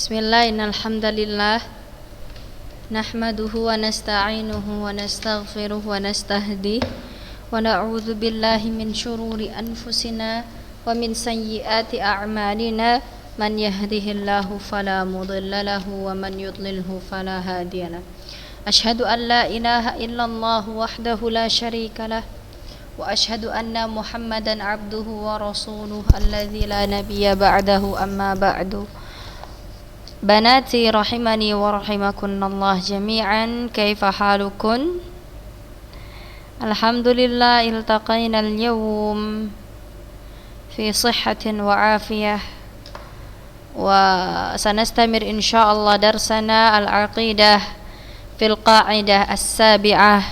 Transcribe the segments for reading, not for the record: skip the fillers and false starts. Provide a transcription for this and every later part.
Bismillah, innalhamdalillah nahmaduhu wa nasta'inuhu wa nastaghfiruhu wa nastahdih wa na'udzu billahi min syururi anfusina wa min sayyiati a'malina man yahdihillahu fala mudilla lahu wa man yudlilhu fala hadiyalah. Ashhadu an la ilaha illallah wahdahu la syarika lah wa ashhadu anna Muhammadan abduhu wa rasuluhu alladzi la nabiyya ba'dahu amma ba'du. Banati rahimani wa rahimakunallah jami'an, kaifa halukun? Alhamdulillah iltaqayna al-yawm fi sihhatin wa afiyah wa sanastamir insyaallah darsana al-aqidah fil qa'idah as-sabi'ah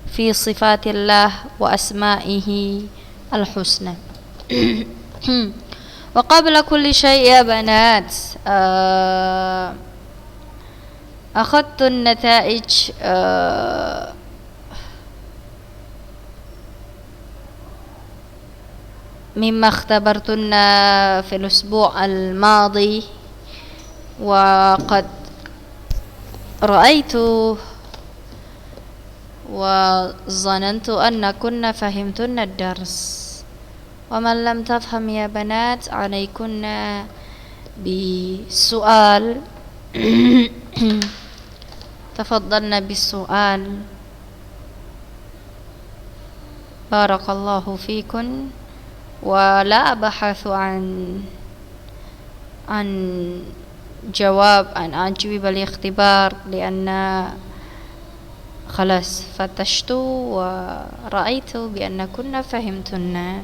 fi sifatillah wa asma'ihi al-husna. وقبل كل شيء يا بنات أخذت النتائج مما اختبرتنا في الأسبوع الماضي وقد رأيت وظننت أنكن فهمتن الدرس ومن لم تفهم يا بنات عليكن بسؤال تفضلنا بالسؤال بارك الله فيكن ولا أبحث عن جواب عن أجوبة الاختبار لأن خلاص فتشت ورأيت بأنكن فهمتن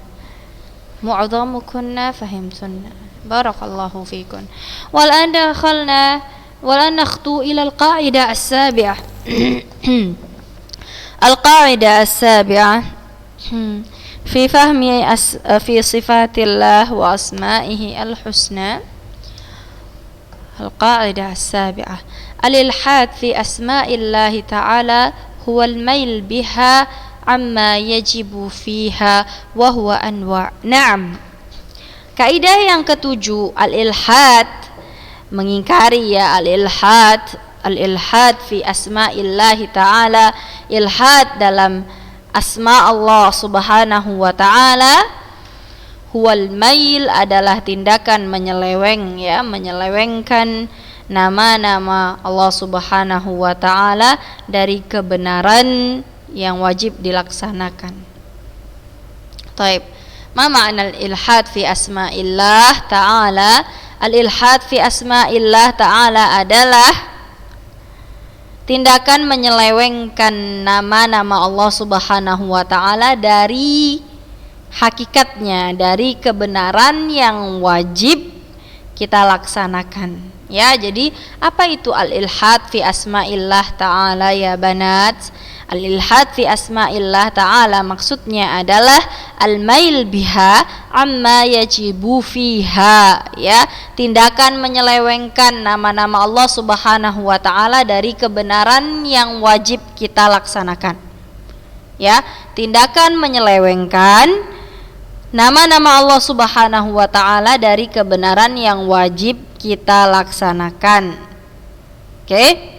معظمكن فهمتن بارك الله فيكن. والآن نخطو إلى القاعدة السابعة. القاعدة السابعة في فهم في صفات الله وأسمائه الحسنى. القاعدة السابعة: الإلحاد في أسماء الله تعالى هو الميل بها amma yajibu fiha wa huwa anwa'. Naam. Kaidah yang ketujuh, al-ilhad, mengingkari ya, al-ilhad fi asma'illahi ta'ala, ilhad dalam asma Allah subhanahu wa ta'ala, huwal mail, adalah tindakan menyeleweng ya, menyelewengkan nama-nama Allah subhanahu wa ta'ala dari kebenaran yang wajib dilaksanakan. Taib. Ma ma'na al-ilhad fi asma'illah ta'ala? Al-ilhad fi asma'illah ta'ala adalah tindakan menyelewengkan nama-nama Allah subhanahu wa ta'ala dari hakikatnya, dari kebenaran yang wajib kita laksanakan. Ya, jadi apa itu al-ilhad fi asma'illah ta'ala ya banat? Al-ilhad fi asma'illah ta'ala maksudnya adalah al-mail biha amma yajibu fiha, ya, tindakan menyelewengkan nama-nama Allah subhanahu wa ta'ala dari kebenaran yang wajib kita laksanakan. Ya, tindakan menyelewengkan nama-nama Allah subhanahu wa ta'ala dari kebenaran yang wajib kita laksanakan. Oke?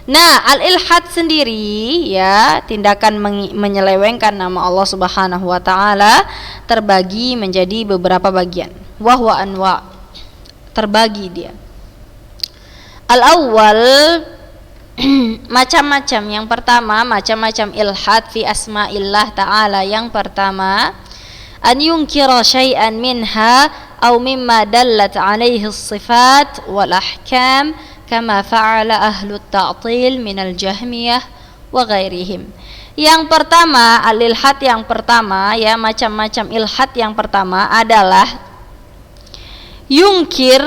Nah, al-ilhad sendiri ya, tindakan menyelewengkan nama Allah subhanahu wa ta'ala terbagi menjadi beberapa bagian. Wahwa anwa', terbagi dia. Al-awwal, macam-macam. Yang pertama, macam-macam ilhad fi asma'illah ta'ala. Yang pertama, an yunkira syai'an minha aw mimma dallat alaihi as-sifat wal ahkam kama fa'ala ahlu ta'til minal jahmiyah wa ghairihim. Yang pertama, al-ilhad yang pertama ya, macam-macam ilhad yang pertama adalah yungkir,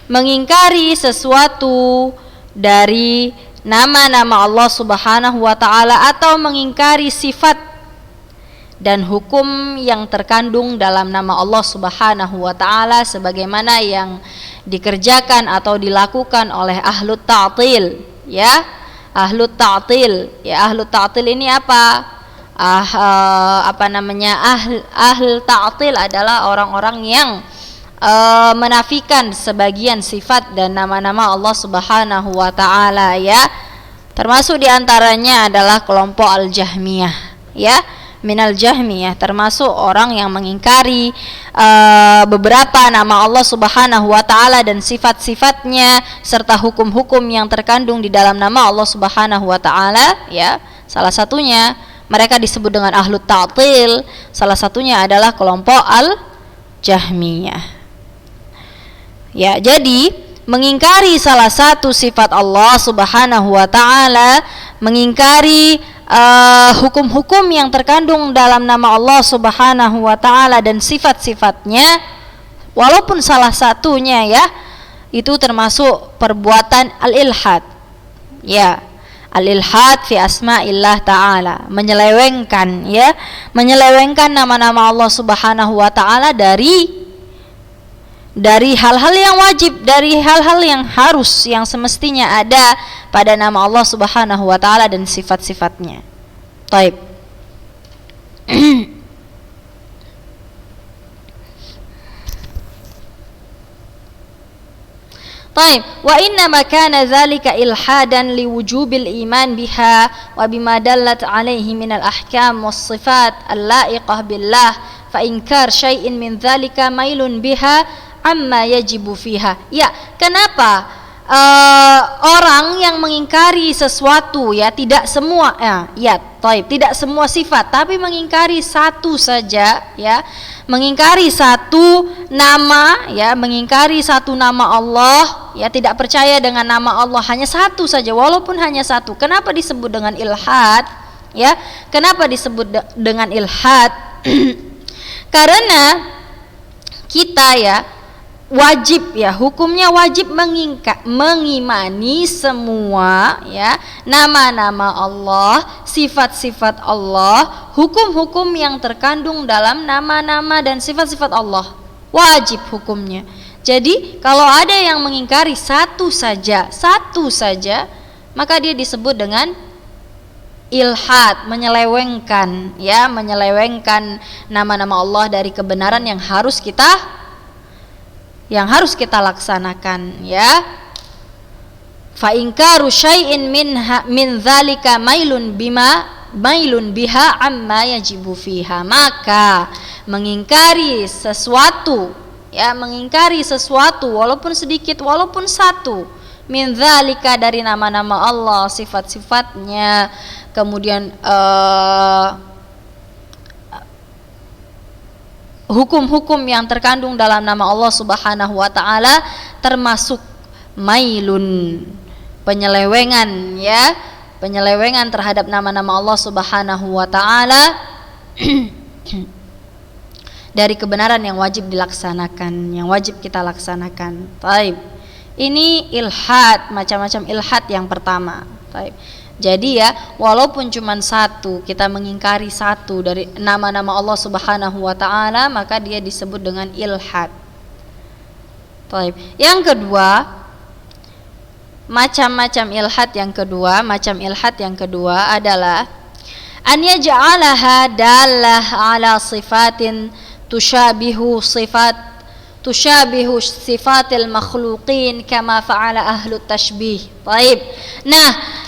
mengingkari sesuatu dari nama-nama Allah subhanahu wa ta'ala atau mengingkari sifat dan hukum yang terkandung dalam nama Allah subhanahu wa ta'ala sebagaimana yang dikerjakan atau dilakukan oleh ahlu ta'til ya. Ahlu ta'til ya, ahlu ta'til ini apa? Ahl ta'til adalah orang-orang yang menafikan sebagian sifat dan nama-nama Allah Subhanahu wa taala ya. Termasuk diantaranya adalah kelompok Al-Jahmiyah ya, minal Jahmiyah, termasuk orang yang mengingkari beberapa nama Allah Subhanahu wa taala dan sifat-sifatnya serta hukum-hukum yang terkandung di dalam nama Allah Subhanahu wa taala ya. Salah satunya mereka disebut dengan ahlut ta'til, salah satunya adalah kelompok Al-Jahmiyah. Ya, jadi mengingkari salah satu sifat Allah Subhanahu wa taala, mengingkari hukum-hukum yang terkandung dalam nama Allah Subhanahu wa taala dan sifat-sifatnya, walaupun salah satunya ya, itu termasuk perbuatan al-ilhad. Ya, al-ilhad fi asma'illah ta'ala, menyelewengkan ya, menyelewengkan nama-nama Allah Subhanahu wa taala dari hal-hal yang wajib, dari hal-hal yang harus, yang semestinya ada pada nama Allah Subhanahu wa taala dan sifat-sifatnya. Taib. Taib. Wa inna ma kana dzalika ilhadan liwujubil iman biha wa bima dallat alaihi min al-ahkam was sifat al-la'iqah billah fa inkar syai'in min dzalika mailun biha amma yajibu fiha. Ya, kenapa orang yang mengingkari sesuatu ya, tidak semua tidak semua sifat, tapi mengingkari satu saja ya, mengingkari satu nama ya, mengingkari satu nama Allah ya, tidak percaya dengan nama Allah hanya satu saja, walaupun hanya satu. Kenapa disebut dengan ilhad ya? Kenapa disebut dengan ilhad? Karena kita ya wajib ya, hukumnya wajib mengimani semua ya nama-nama Allah, sifat-sifat Allah, hukum-hukum yang terkandung dalam nama-nama dan sifat-sifat Allah. Wajib hukumnya. Jadi kalau ada yang mengingkari satu saja, maka dia disebut dengan ilhad, menyelewengkan ya, menyelewengkan nama-nama Allah dari kebenaran yang harus kita laksanakan ya. Fa inkaru syai'in min dzalika mailun biha amma yajibu fiha. Maka mengingkari sesuatu ya, mengingkari sesuatu walaupun sedikit, walaupun satu, min dzalika dari nama-nama Allah, sifat-sifatnya, kemudian hukum-hukum yang terkandung dalam nama Allah Subhanahu wa taala, termasuk mailun, penyelewengan ya, penyelewengan terhadap nama-nama Allah Subhanahu wa taala dari kebenaran yang wajib dilaksanakan, yang wajib kita laksanakan. Taib. Ini ilhad, macam-macam ilhad yang pertama. Taib. Jadi ya, walaupun cuma satu, kita mengingkari satu dari nama-nama Allah Subhanahu wa taala, maka dia disebut dengan ilhad. Taib. Yang kedua, macam ilhad yang kedua adalah an yaj'alaha dallah ala sifatin tushabihu sifatil makhluqin kama fa'ala ahlut tashbih. Taib. Nah,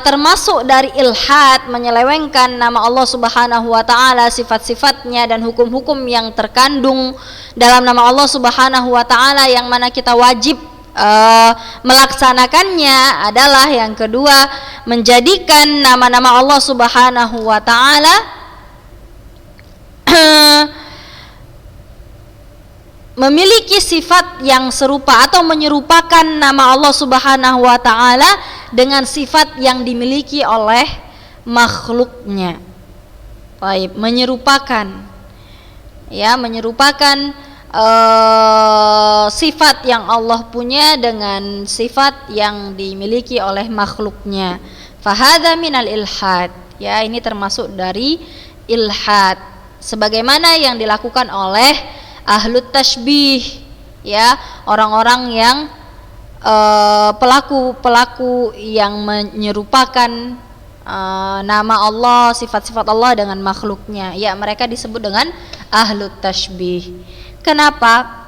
termasuk dari ilhad, menyelewengkan nama Allah Subhanahu wa taala, sifat-sifatnya dan hukum-hukum yang terkandung dalam nama Allah Subhanahu wa taala, yang mana kita wajib melaksanakannya adalah yang kedua, menjadikan nama-nama Allah Subhanahu wa taala memiliki sifat yang serupa atau menyerupakan nama Allah Subhanahu wa taala dengan sifat yang dimiliki oleh makhluknya. Baik, menyerupakan sifat yang Allah punya dengan sifat yang dimiliki oleh makhluknya. Fahadha minal ilhad. Ya, ini termasuk dari ilhad, sebagaimana yang dilakukan oleh ahlut tashbih, ya, orang-orang yang pelaku yang menyerupakan nama Allah, sifat-sifat Allah dengan makhluknya. Ya, mereka disebut dengan ahlut tashbih. Kenapa?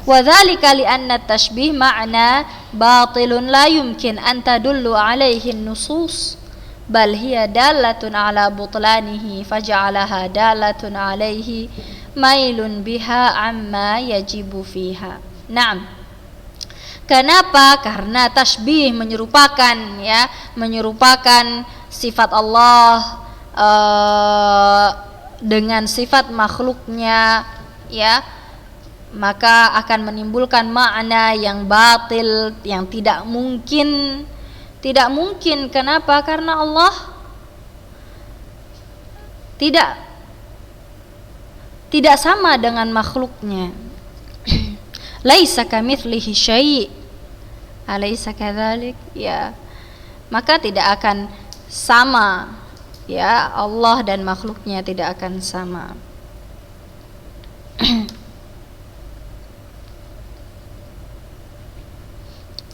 Wadzalika li'anna tashbih ma'na batilun la yumkin an tadullu alaihi nusus bal hiya dalatun ala butlanihi faja'alaha dalatun alaihi mailun biha amma yajibu fiha. Naam. Kenapa? Karena tashbih menyerupakan, ya, menyerupakan sifat Allah dengan sifat makhluknya, ya, maka akan menimbulkan makna yang batil, yang tidak mungkin. Tidak mungkin. Kenapa? Karena Allah tidak sama dengan makhluknya. Laisa kamitslihi syai'. Alaysa kadzalik? Ya. Maka tidak akan sama, ya, Allah dan makhluknya tidak akan sama.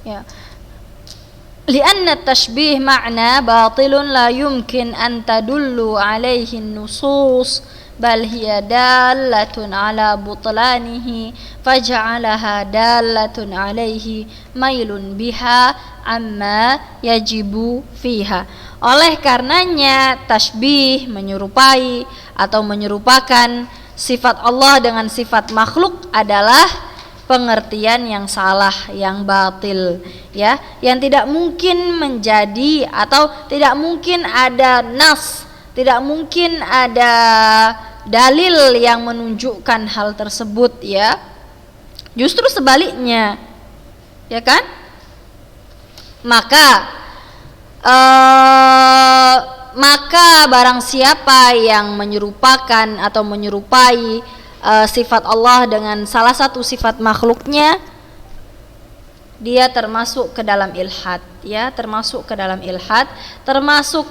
Ya. Lianna tashbih ma'na batilun la yumkin an tadullu alaihi nusus bal hiya dalatun ala butlanihi faja'alaha dalatun alaihi mailun biha amma yajibu fiha. Oleh karenanya tashbih menyerupai atau menyerupakan sifat Allah dengan sifat makhluk adalah pengertian yang salah, yang batil, ya, yang tidak mungkin menjadi atau tidak mungkin ada nas, tidak mungkin ada dalil yang menunjukkan hal tersebut, ya. Justru sebaliknya, ya kan? Maka barang siapa yang menyerupakan atau menyerupai sifat Allah dengan salah satu sifat makhluknya, dia termasuk ke dalam ilhad, ya, termasuk ke dalam ilhad, termasuk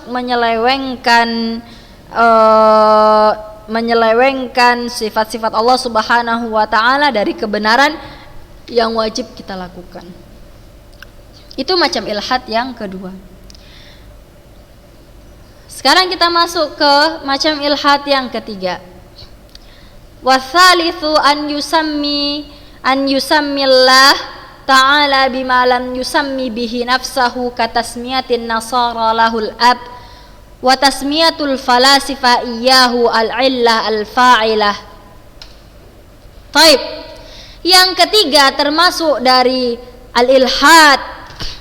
menyelewengkan sifat-sifat Allah Subhanahu wa taala dari kebenaran yang wajib kita lakukan. Itu macam ilhad yang kedua. Sekarang kita masuk ke macam ilhad yang ketiga. Watsalitsu an yusammillah ta'ala bima lam yusammi bihi nafsahu katasmiyatin nasara lahul ab wa tasmiyatul falasifa iyyahu al-illah al-fa'ilah. Taib. Yang ketiga termasuk dari al-ilhad,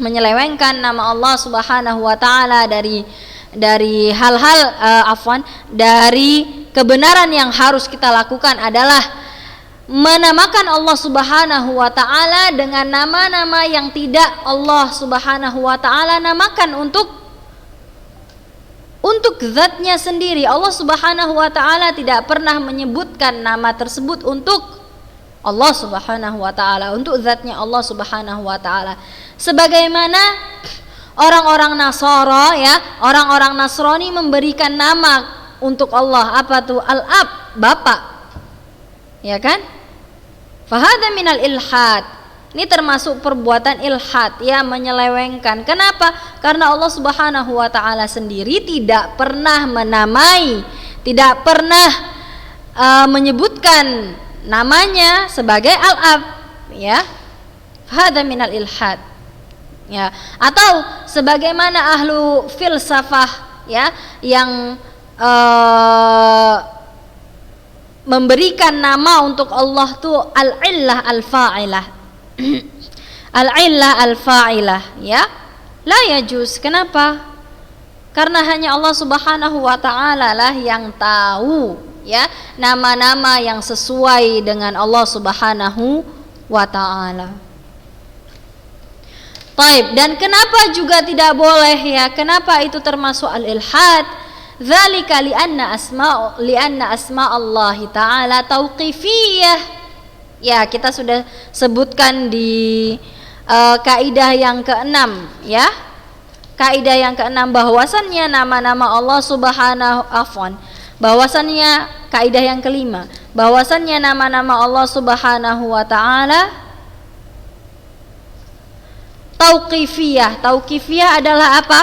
menyelewengkan nama Allah Subhanahu wa taala dari hal-hal dari kebenaran yang harus kita lakukan adalah menamakan Allah Subhanahu wa taala dengan nama-nama yang tidak Allah Subhanahu wa taala namakan untuk zatnya sendiri. Allah Subhanahu wa taala tidak pernah menyebutkan nama tersebut untuk Allah Subhanahu wa taala, untuk zatnya Allah Subhanahu wa taala. Sebagaimana orang-orang Nasara, ya, orang-orang Nasrani memberikan nama untuk Allah, apa tuh? Al-Ab, Bapak. Ya kan? Fahadha minal ilhad. Ini termasuk perbuatan ilhad, ya, menyelewengkan. Kenapa? Karena Allah Subhanahu wa taala sendiri tidak pernah menamai, tidak pernah menyebutkan namanya sebagai Al-Ab, ya. Fahadha minal ilhad. Ya, atau sebagaimana ahlu filsafah, ya, yang memberikan nama untuk Allah tuh al-illah al-fa'ilah. Al-illah al-fa'ilah, ya. La yajuz. Kenapa? Karena hanya Allah Subhanahu wa taala lah yang tahu, ya, nama-nama yang sesuai dengan Allah Subhanahu wa taala. Taib. Dan kenapa juga tidak boleh, ya? Kenapa itu termasuk al-ilhad? Dzalika li'anna asma Allah taala tauqifiyah. Ya, kita sudah sebutkan di kaidah yang keenam, ya. Kaidah yang keenam bahwasannya nama-nama Allah bahwasannya kaidah yang kelima, bahwasannya nama-nama Allah Subhanahu wa taala tauqifiyah. Tauqifiyah adalah apa?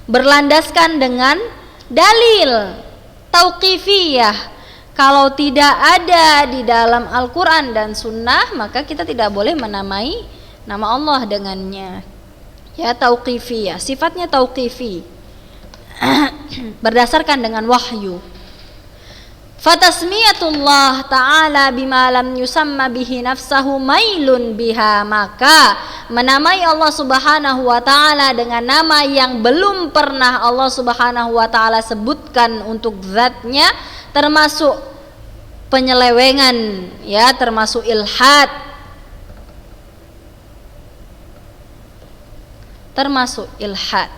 Berlandaskan dengan dalil. Tauqifiyah. Kalau tidak ada di dalam Al-Quran dan Sunnah, maka kita tidak boleh menamai nama Allah dengannya. Ya, tauqifi ya, sifatnya tauqifi. Berdasarkan dengan wahyu. Fatasmiyatullah ta'ala bima lam yusamma bihi nafsahu mailun biha, maka menamai Allah subhanahu wa ta'ala dengan nama yang belum pernah Allah subhanahu wa ta'ala sebutkan untuk zatnya, termasuk penyelewengan, ya, termasuk ilhad, termasuk ilhad.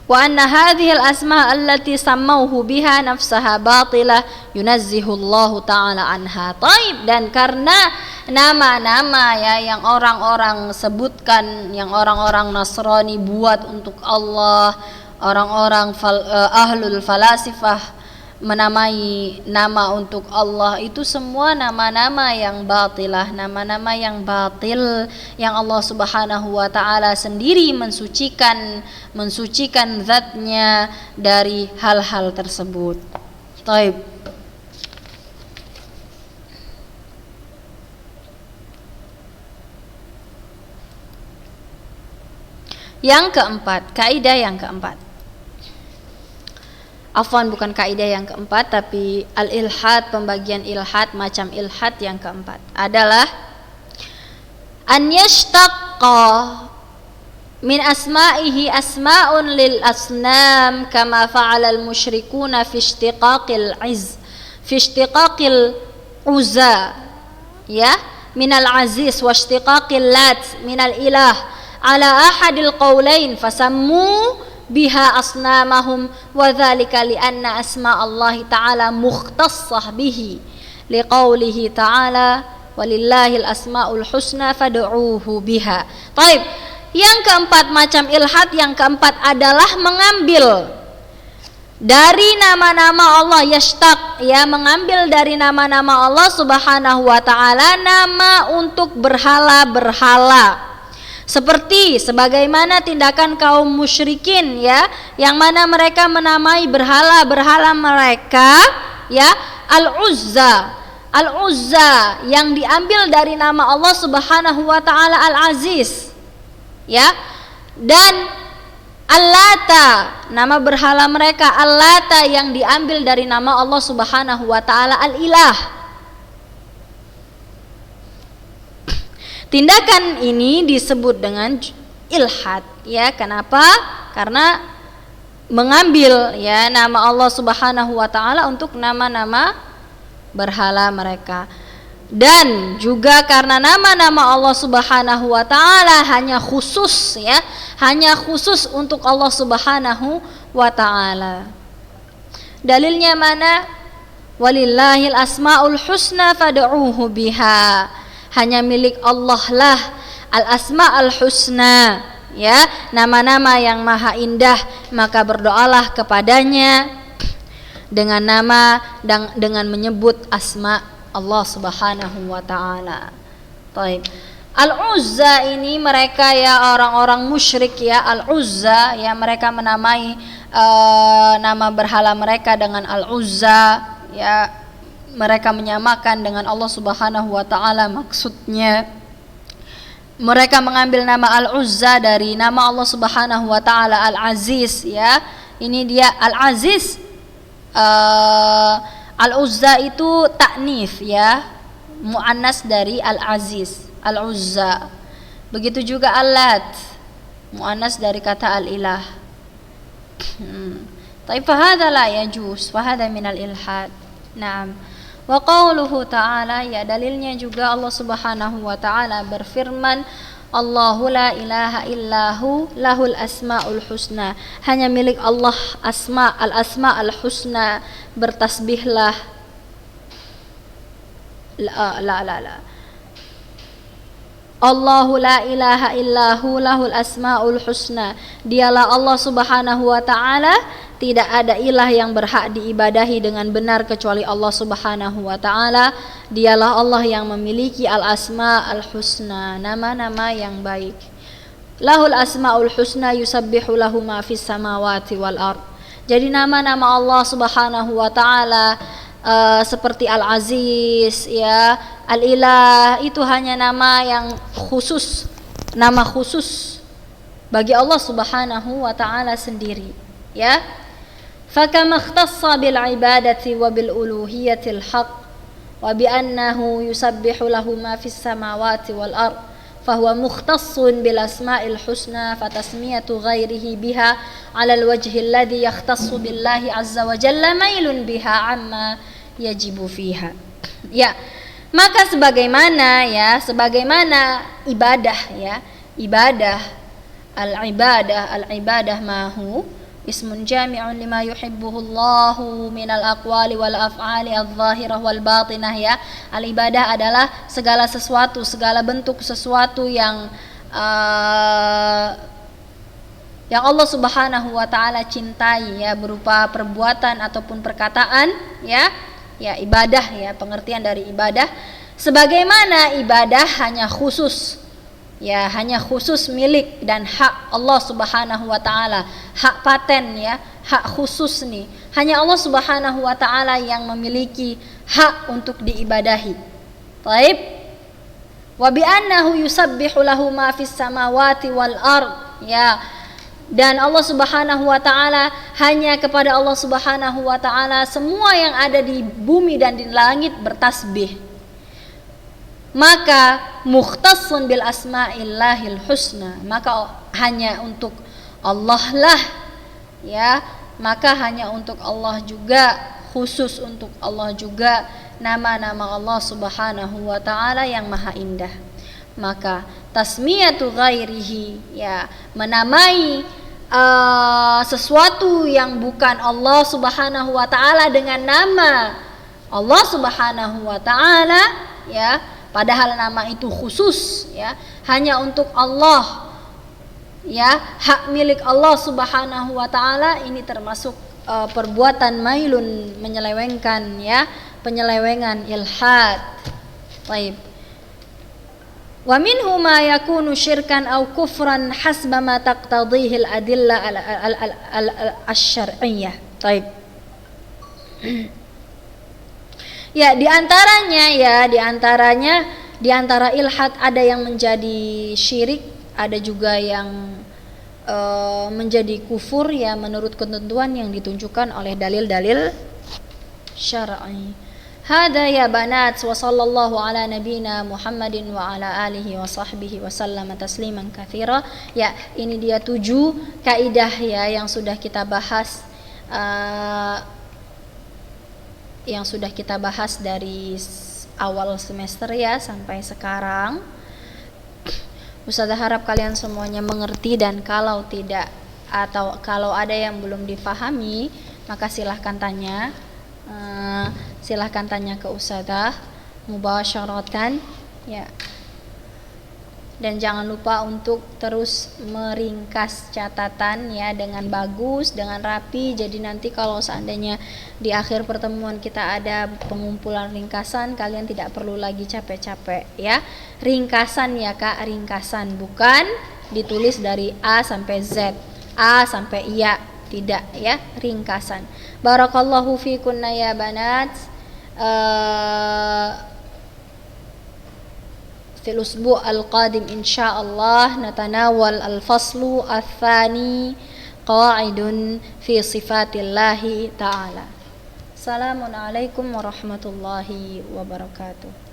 Wa anna hadhihi al-asma' allati sammauhu biha nafsaha batilah yunazzihu Allah ta'ala anha. Taib, dan karena nama-nama ya yang orang-orang sebutkan, yang orang-orang Nasrani buat untuk Allah, orang-orang ahlul falasifah menamai nama untuk Allah, itu semua nama-nama yang batilah, nama-nama yang batil, yang Allah subhanahu wa ta'ala sendiri mensucikan zatnya dari hal-hal tersebut. Taib. Yang keempat, kaidah yang keempat. Afwan, bukan kaidah yang keempat, tapi al-ilhad, pembagian ilhad, macam ilhad yang keempat adalah an yashtaqqa min asma'ihi asma'un lil asnam kama fa'ala al-musyrikuna fi ishtiqaqil uzza, ya, min al-aziz wa ishtiqaqil lat min al-ilah ala ahadil qawlain fasammu biha asnamahum wa dzalika li anna asma Allah ta'ala mukhtassah bihi liqaulihi ta'ala walillahil asmaul husna fad'uuhu biha. Baik, yang keempat macam ilhad yang keempat adalah mengambil dari nama-nama Allah, yashtaq, ya, mengambil dari nama-nama Allah subhanahu wa ta'ala nama untuk berhala-berhala, seperti sebagaimana tindakan kaum musyrikin, ya, yang mana mereka menamai berhala-berhala mereka, ya, Al-Uzza yang diambil dari nama Allah subhanahu wa ta'ala Al-Aziz, ya, dan Al-Lata, nama berhala mereka Al-Lata yang diambil dari nama Allah subhanahu wa ta'ala Al-Ilah. Tindakan ini disebut dengan ilhad, ya. Kenapa? Karena mengambil, ya, nama Allah subhanahu wa ta'ala untuk nama-nama berhala mereka. Dan juga karena nama-nama Allah subhanahu wa ta'ala hanya khusus, ya, hanya khusus untuk Allah subhanahu wa ta'ala. Dalilnya mana? Walillahil asma'ul husna fad'uuhu biha. Hanya milik Allah lah al-asma al-husna, ya, nama-nama yang maha indah, maka berdoalah kepadanya dengan nama dan dengan menyebut asma Allah subhanahu wa ta'ala. Baik. Al-Uzza ini mereka, ya, orang-orang musyrik, ya, Al-Uzza, ya, mereka menamai nama berhala mereka dengan Al-Uzza, ya, mereka menyamakan dengan Allah subhanahu wa ta'ala. Maksudnya mereka mengambil nama Al-Uzza dari nama Allah subhanahu wa ta'ala Al-Aziz, ya. Ini dia Al-Aziz. Al-Uzza itu ta'nif, ya, mu'annas dari Al-Aziz, Al-Uzza. Begitu juga Al-Lat, mu'annas dari kata Al-Ilah. Tapi fahadha la yajuz, fahadha minal ilhad. Naam. Wa qauluhu ta'ala, ya, dalilnya juga Allah subhanahu wa ta'ala berfirman, Allahu la ilaha illahu lahul asma'ul husna. Hanya milik Allah al-asma al-husna. Bertasbihlah. La. Allahu la ilaha illahu lahul asma'ul husna. Dialah Allah subhanahu wa ta'ala, tidak ada ilah yang berhak diibadahi dengan benar kecuali Allah subhanahu wa ta'ala. Dialah Allah yang memiliki al-asma al-husna, nama-nama yang baik. Lahul asmaul husna yusabbihu lahu ma fis samawati wal ard. Jadi nama-nama Allah Subhanahu wa taala seperti Al-Aziz ya, Al-Ilah, itu hanya nama yang khusus, nama khusus bagi Allah Subhanahu wa taala sendiri ya. Fakama ikhtassa bil ibadati wa bil uluhiyatil haqq wa bi annahu yusabbihu lahu ma fis samawati wal ard fahuwa mukhtassun bil asma'il husna fatasmiyatu ghairihi biha 'ala al wajhi alladhi yakhtassu billahi 'azza wa jalla mailun biha 'amma yajibu fiha. Ya, maka sebagaimana ibadah ya, al-ibadah mahu ismun jami'un lima yuhibbuhu Allahu minal aqwali wal af'ali adh-dhahirah wal batinah ya. Al-ibadah adalah segala sesuatu, segala bentuk sesuatu yang Allah Subhanahu wa taala cintai ya, berupa perbuatan ataupun perkataan ya. Ya, ibadah ya, pengertian dari ibadah sebagaimana ibadah hanya khusus ya, hanya khusus milik dan hak Allah Subhanahu wa taala, hak paten ya, hak khusus nih. Hanya Allah Subhanahu wa taala yang memiliki hak untuk diibadahi. Baik. Wa bi annahu yusabbihu lahu ma fis samawati wal ard ya. Dan Allah Subhanahu wa taala, hanya kepada Allah Subhanahu wa taala semua yang ada di bumi dan di langit bertasbih. Maka mukhtassun bil asma'illahil husna, maka hanya untuk Allah lah ya, maka hanya untuk Allah juga, khusus untuk Allah juga nama-nama Allah Subhanahu wa taala yang maha indah. Maka tasmiyatu ghairihi ya, menamai sesuatu yang bukan Allah Subhanahu wa taala dengan nama Allah Subhanahu wa taala ya, padahal nama itu khusus ya, hanya untuk Allah ya, hak milik Allah Subhanahu wa taala, ini termasuk perbuatan mailun, menyelewengkan ya, penyelewengan, ilhad. Baik. Wa minhu ma yakunu syirkan aw kufran hasba ma taqtadhihi al-adillah asy-syar'iyyah. Baik. Ya, di antara ilhad ada yang menjadi syirik, ada juga yang menjadi kufur ya, menurut ketentuan yang ditunjukkan oleh dalil-dalil syar'i. Hada ya banat, wa sallallahu ala nabina Muhammadin wa ala alihi wa sahbihi wa sallama tasliman katsira. Ya, ini dia 7 kaidah ya yang sudah kita bahas dari awal semester ya sampai sekarang. Ustazah harap kalian semuanya mengerti, dan kalau tidak atau kalau ada yang belum difahami maka silahkan tanya ke Ustazah mubasyaratan ya. Dan jangan lupa untuk terus meringkas catatan ya, dengan bagus, dengan rapi. Jadi nanti kalau seandainya di akhir pertemuan kita ada pengumpulan ringkasan, kalian tidak perlu lagi capek-capek ya. Ringkasan ya Kak, ringkasan, bukan ditulis dari A sampai Z, A sampai Ya, tidak ya, ringkasan. Barakallahu fikunna ya banat. Fil usbu' al-qadim insyaallah natanawal al-faslu ats-tsani qawaidun fi sifatillahi ta'ala. Assalamualaikum warahmatullahi wabarakatuh.